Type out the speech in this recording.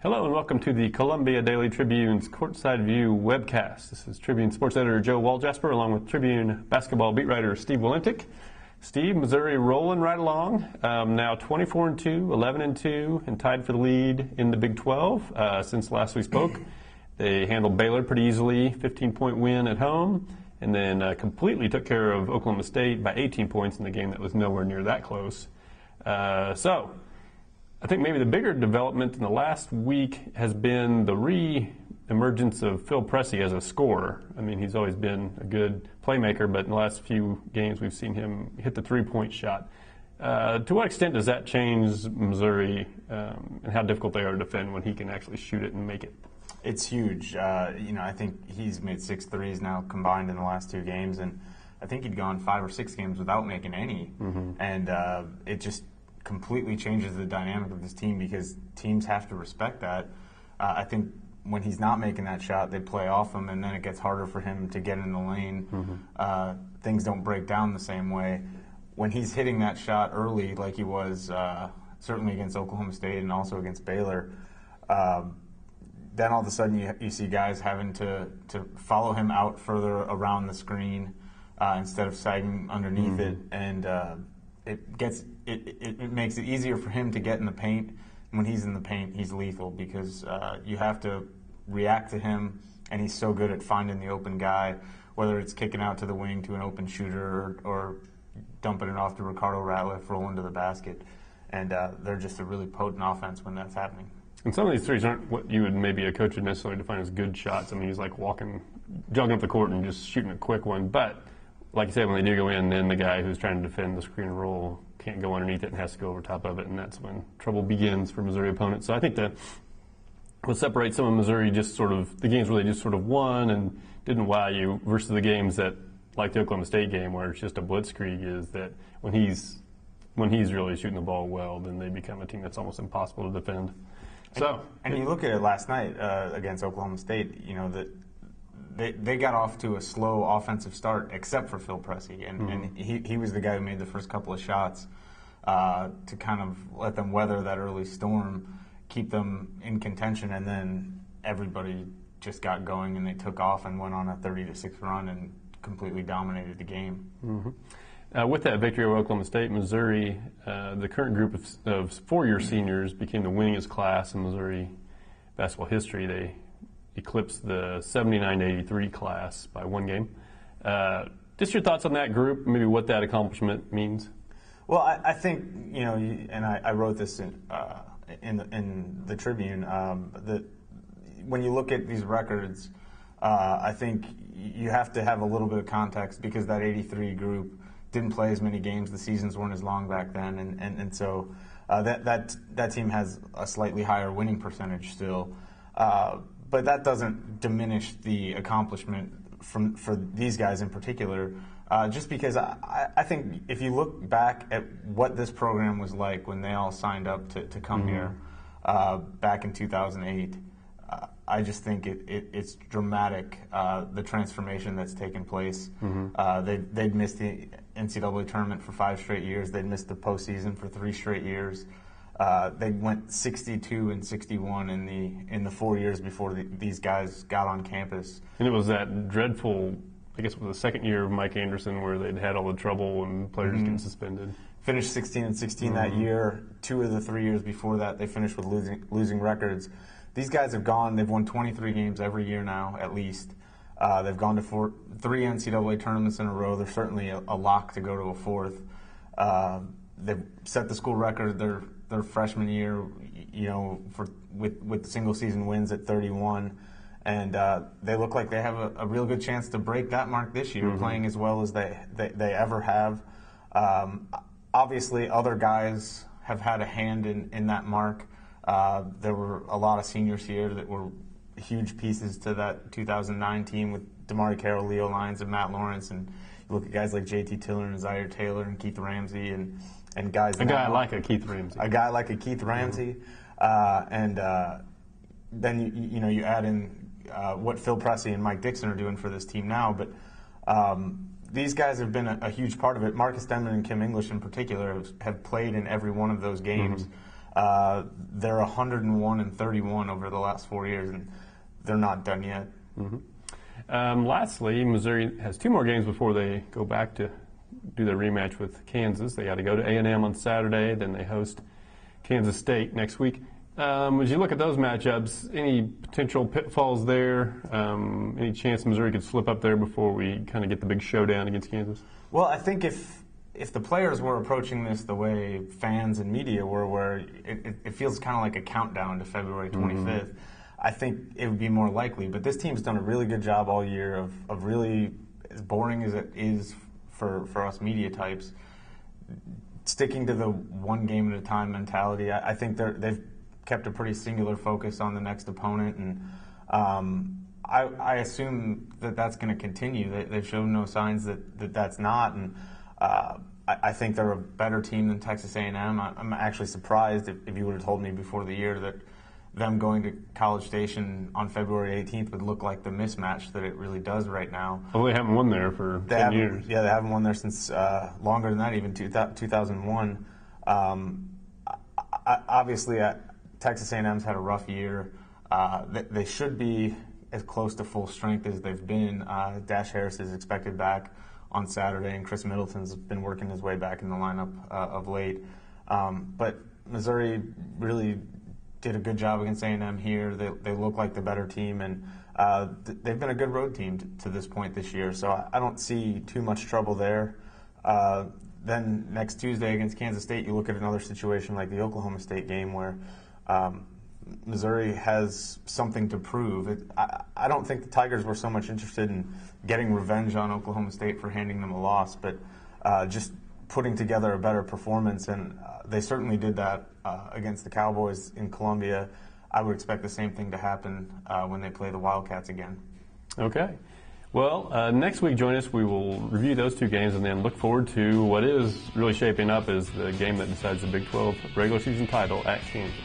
Hello and welcome to the Columbia Daily Tribune's Courtside View Webcast. This is Tribune sports editor Joe Walljasper along with Tribune basketball beat writer Steve Walentik. Steve, Missouri rolling right along, now 24-2, 11-2, and tied for the lead in the Big 12 since last we spoke. They handled Baylor pretty easily, 15-point win at home, and then completely took care of Oklahoma State by 18 points in the game that was nowhere near that close. So I think maybe the bigger development in the last week has been the re-emergence of Phil Pressey as a scorer. I mean, he's always been a good playmaker, but in the last few games we've seen him hit the three-point shot. To what extent does that change Missouri and how difficult they are to defend when he can actually shoot it and make it? It's huge. I think he's made 6 threes now combined in the last 2 games, and I think he'd gone 5 or 6 games without making any. And it just completely changes the dynamic of this team because teams have to respect that. I think when he's not making that shot, they play off him, and then it gets harder for him to get in the lane. Things don't break down the same way. When he's hitting that shot early, like he was certainly against Oklahoma State and also against Baylor, then all of a sudden you see guys having to follow him out further around the screen instead of sagging underneath it, and it makes it easier for him to get in the paint. When he's in the paint, he's lethal because you have to react to him, and he's so good at finding the open guy, whether it's kicking out to the wing to an open shooter or dumping it off to Ricardo Ratliff, rolling to the basket. And they're just a really potent offense when that's happening. And some of these threes aren't what you would maybe a coach would necessarily define as good shots. I mean, he's like jogging up the court and just shooting a quick one. But like you said, when they do go in, then the guy who's trying to defend the screen and roll can't go underneath it and has to go over top of it, and that's when trouble begins for Missouri opponents. So I think that what separates some of Missouri the games where they just sort of won and didn't wow you versus the games that, like the Oklahoma State game where it's just a blitzkrieg, is that when he's really shooting the ball well, then they become a team that's almost impossible to defend. So, and you look at it last night against Oklahoma State, that they got off to a slow offensive start, except for Phil Pressey, and he was the guy who made the first couple of shots to kind of let them weather that early storm, keep them in contention, and then everybody just got going and they took off and went on a 30-6 run and completely dominated the game. With that victory over Oklahoma State, Missouri, the current group of four-year seniors became the winningest class in Missouri basketball history. They eclipsed the 79-83 class by 1 game. Just your thoughts on that group, maybe what that accomplishment means? Well, I think, and I wrote this in the Tribune, that when you look at these records, I think you have to have a little bit of context because that 83 group didn't play as many games. The seasons weren't as long back then, and so that team has a slightly higher winning percentage still. But that doesn't diminish the accomplishment for these guys in particular, just because I think if you look back at what this program was like when they all signed up to come here back in 2008, I just think it's dramatic, the transformation that's taken place. They'd missed the NCAA tournament for 5 straight years. They'd missed the postseason for 3 straight years. They went 62-61 in the 4 years before these guys got on campus. And it was that dreadful, I guess it was the second year of Mike Anderson where they'd had all the trouble and players getting suspended. Finished 16-16 that year. 2 of the 3 years before that, they finished with losing records. These guys have won 23 games every year now, at least. They've gone to 3 NCAA tournaments in a row. They're certainly a lock to go to a 4th. They've set the school record their freshman year, with single season wins at 31, and they look like they have a real good chance to break that mark this year, playing as well as they ever have. Obviously, other guys have had a hand in that mark. There were a lot of seniors here that were huge pieces to that 2009 team with Damari Carroll, Leo Lyons, and Matt Lawrence, and you look at guys like J.T. Tiller and Zaire Taylor and Keith Ramsey and guys. A guy like a Keith Ramsey. A guy like a Keith Ramsey, and then you add in what Phil Pressey and Mike Dixon are doing for this team now, but these guys have been a huge part of it. Marcus Denman and Kim English in particular have played in every one of those games. They're 101-31 over the last 4 years, and they're not done yet. Lastly, Missouri has 2 more games before they go back to do their rematch with Kansas. They got to go to A&M on Saturday, then they host Kansas State next week. As you look at those matchups, any potential pitfalls there? Any chance Missouri could slip up there before we kind of get the big showdown against Kansas? Well, I think if the players were approaching this the way fans and media were, where it feels kind of like a countdown to February 25th, I think it would be more likely. But this team's done a really good job all year of really, as boring as it is for us media types, sticking to the one game at a time mentality. I think they've kept a pretty singular focus on the next opponent, and I assume that that's going to continue. They've shown no signs that that's not, and I think they're a better team than Texas A&M. I'm actually surprised if you would have told me before the year that them going to College Station on February 18th would look like the mismatch that it really does right now. Well, they haven't won there for 10 years. Yeah, they haven't won there since longer than that, even 2001. Obviously, Texas A&M's had a rough year. They should be as close to full strength as they've been. Dash Harris is expected back on Saturday, and Chris Middleton's been working his way back in the lineup of late. But Missouri really did a good job against A&M here. They look like the better team, and they've been a good road team to this point this year. So I don't see too much trouble there. Then next Tuesday against Kansas State, you look at another situation like the Oklahoma State game where Missouri has something to prove. I don't think the Tigers were so much interested in getting revenge on Oklahoma State for handing them a loss, but just putting together a better performance, and they certainly did that against the Cowboys in Columbia. I would expect the same thing to happen when they play the Wildcats again. Okay. Well, next week, join us. We will review those 2 games and then look forward to what is really shaping up as the game that decides the Big 12 regular season title at Kansas.